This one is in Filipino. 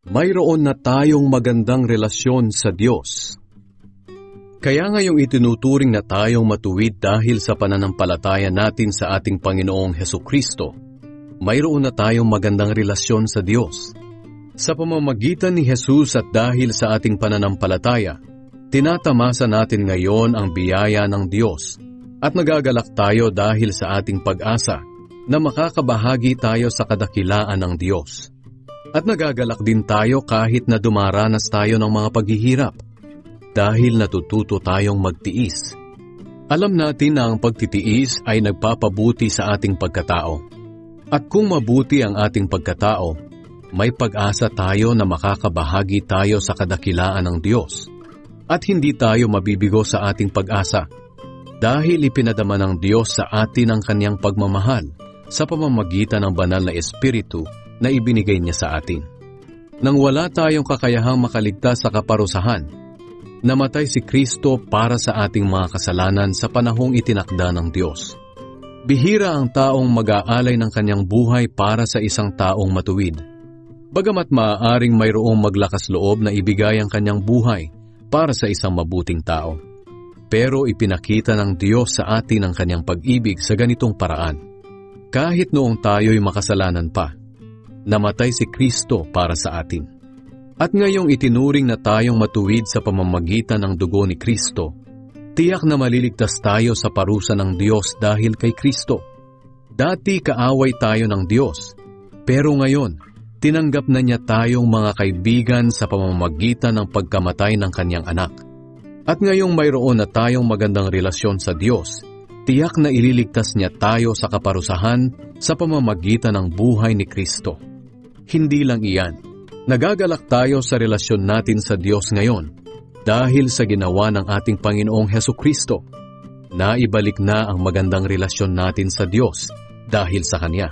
mayroon na tayong magandang relasyon sa Diyos. Kaya ngayong itinuturing na tayong matuwid dahil sa pananampalataya natin sa ating Panginoong Hesukristo, mayroon na tayong magandang relasyon sa Diyos. Sa pamamagitan ni Jesus at dahil sa ating pananampalataya, tinatamasa natin ngayon ang biyaya ng Diyos at nagagalak tayo dahil sa ating pag-asa na makakabahagi tayo sa kadakilaan ng Diyos. At nagagalak din tayo kahit na dumaranas tayo ng mga paghihirap dahil natututo tayong magtiis. Alam natin na ang pagtitiis ay nagpapabuti sa ating pagkatao. At kung mabuti ang ating pagkatao, may pag-asa tayo na makakabahagi tayo sa kadakilaan ng Diyos. At hindi tayo mabibigo sa ating pag-asa dahil ipinadama ng Diyos sa atin ang kanyang pagmamahal sa pamamagitan ng banal na Espiritu na ibinigay niya sa atin. Nang wala tayong kakayahang makaligtas sa kaparusahan, namatay si Kristo para sa ating mga kasalanan sa panahong itinakda ng Diyos. Bihira ang taong mag-aalay ng kanyang buhay para sa isang taong matuwid. Bagamat maaaring mayroong maglakas loob na ibigay ang kanyang buhay para sa isang mabuting tao. Pero ipinakita ng Diyos sa atin ang kanyang pag-ibig sa ganitong paraan. Kahit noong tayo'y makasalanan pa, namatay si Kristo para sa atin. At ngayong itinuring na tayong matuwid sa pamamagitan ng dugo ni Kristo, tiyak na maliligtas tayo sa parusa ng Diyos dahil kay Kristo. Dati kaaway tayo ng Diyos, pero ngayon, tinanggap na niya tayong mga kaibigan sa pamamagitan ng pagkamatay ng kanyang anak. At ngayong mayroon na tayong magandang relasyon sa Diyos, tiyak na ililigtas niya tayo sa kaparusahan sa pamamagitan ng buhay ni Kristo. Hindi lang iyan, nagagalak tayo sa relasyon natin sa Diyos ngayon dahil sa ginawa ng ating Panginoong Hesukristo. Naibalik na ang magandang relasyon natin sa Diyos dahil sa Kanya.